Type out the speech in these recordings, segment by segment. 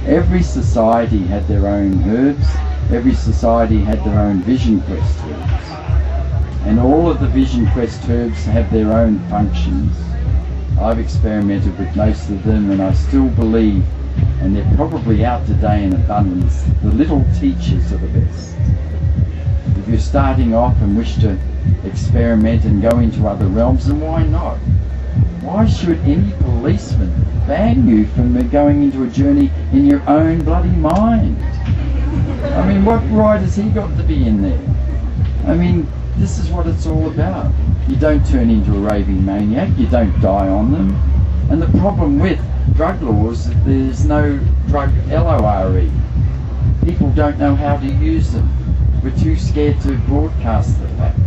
Every society had their own herbs, every society had their own Vision Quest herbs. And all of the Vision Quest herbs have their own functions. I've experimented with most of them, and I still believe, and they're probably out today in abundance, the little teachers are the best. If you're starting off and wish to experiment and go into other realms, then why not? Why should any policeman ban you from going into a journey in your own bloody mind? I mean, what right has he got to be in there? I mean, this is what it's all about. You don't turn into a raving maniac, you don't die on them. And the problem with drug laws is there's no drug LORE. People don't know how to use them. We're too scared to broadcast the fact.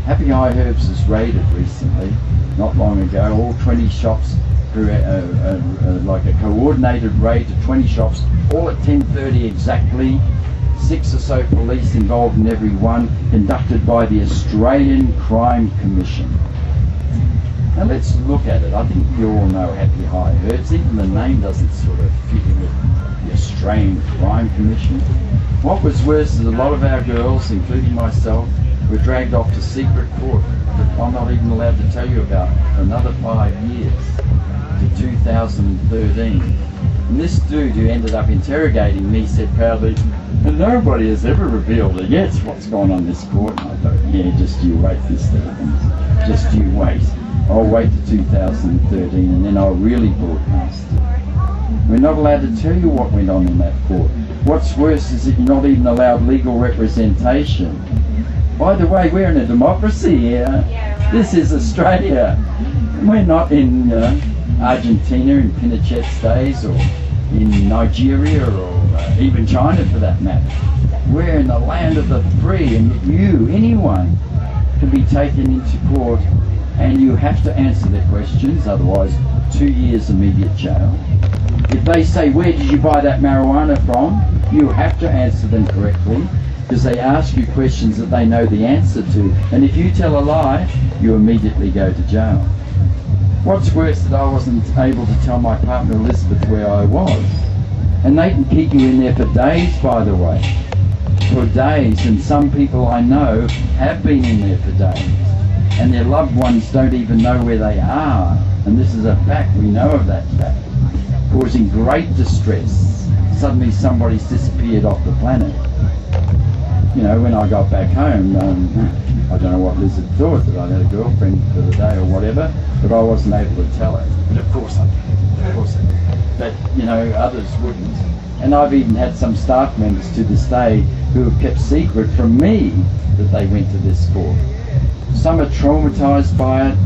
Happy High Herbs was raided recently, not long ago, all 20 shops, like a coordinated raid to 20 shops, all at 10:30 exactly. 6 or so police involved in every one, conducted by the Australian Crime Commission. Now let's look at it. I think you all know Happy High Herbs. Even the name doesn't sort of fit in with the Australian Crime Commission. What was worse is a lot of our girls, including myself, were dragged off to secret court that I'm not even allowed to tell you about for another 5 years, to 2013. And this dude who ended up interrogating me said proudly, and nobody has ever revealed it yet what's going on in this court. And I thought, yeah, just you wait this thing. Just you wait. I'll wait to 2013 and then I'll really broadcast it. We're not allowed to tell you what went on in that court. What's worse is that you're not even allowed legal representation. By the way, we're in a democracy here. This is Australia. We're not in Argentina in Pinochet's days, or in Nigeria, or even China for that matter. We're in the land of the free, and you, anyone, can be taken into court and you have to answer their questions, otherwise 2 years immediate jail. If they say, where did you buy that marijuana from? You have to answer them correctly, because they ask you questions that they know the answer to. And if you tell a lie, you immediately go to jail. What's worse is that I wasn't able to tell my partner Elizabeth where I was. And they can keep you in there for days, by the way. For days, and some people I know have been in there for days. And their loved ones don't even know where they are. And this is a fact, we know of that fact. Causing great distress. Suddenly somebody's disappeared off the planet. You know, when I got back home, I don't know what Liz had thought, that I had a girlfriend for the day or whatever, but I wasn't able to tell her. But of course I did. Of course I did. But, you know, others wouldn't. And I've even had some staff members to this day who have kept secret from me that they went to this court. Some are traumatized by it,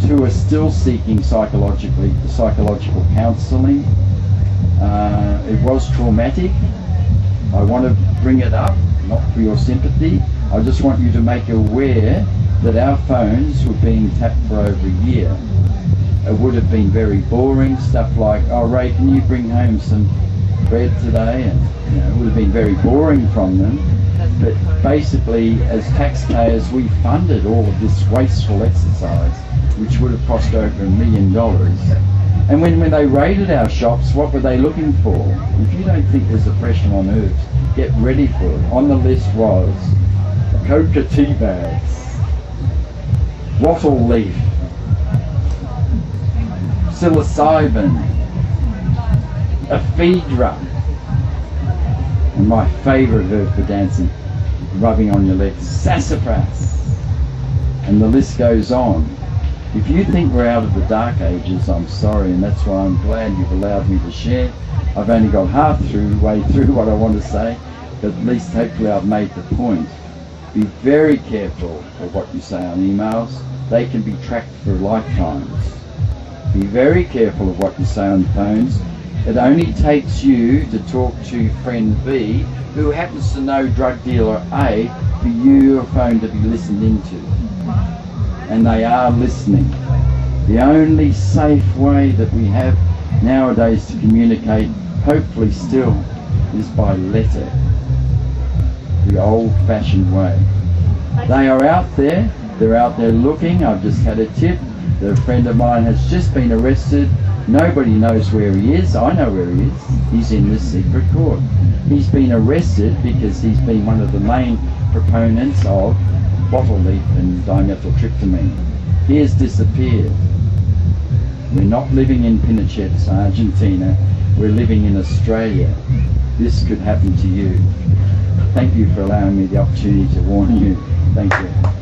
two are still seeking psychological counseling. It was traumatic. I want to bring it up, not for your sympathy. I just want you to make aware that our phones were being tapped for over a year. It would have been very boring, stuff like, oh Ray, can you bring home some bread today? And you know, it would have been very boring from them. But basically, as taxpayers, we funded all of this wasteful exercise, which would have cost over $1 million. And when they raided our shops, what were they looking for? If you don't think there's oppression on herbs, get ready for it. On the list was coca tea bags, wattle leaf, psilocybin, ephedra, and my favourite herb for dancing, rubbing on your legs, sassafras, and the list goes on. If you think we're out of the dark ages, I'm sorry, and that's why I'm glad you've allowed me to share. I've only got way through what I want to say, but at least hopefully I've made the point. Be very careful of what you say on emails. They can be tracked for lifetimes. Be very careful of what you say on phones. It only takes you to talk to friend B, who happens to know drug dealer A, for your phone to be listened into. And they are listening. The only safe way that we have nowadays to communicate, hopefully still, is by letter. The old-fashioned way. They are out there. They're out there looking. I've just had a tip that a friend of mine has just been arrested Nobody knows where he is. I know where he is. He's in the secret court. He's been arrested because he's been one of the main proponents of bottle leaf and dimethyltryptamine. He has disappeared. We're not living in Pinochet's Argentina. We're living in Australia. This could happen to you. Thank you for allowing me the opportunity to warn you. Thank you.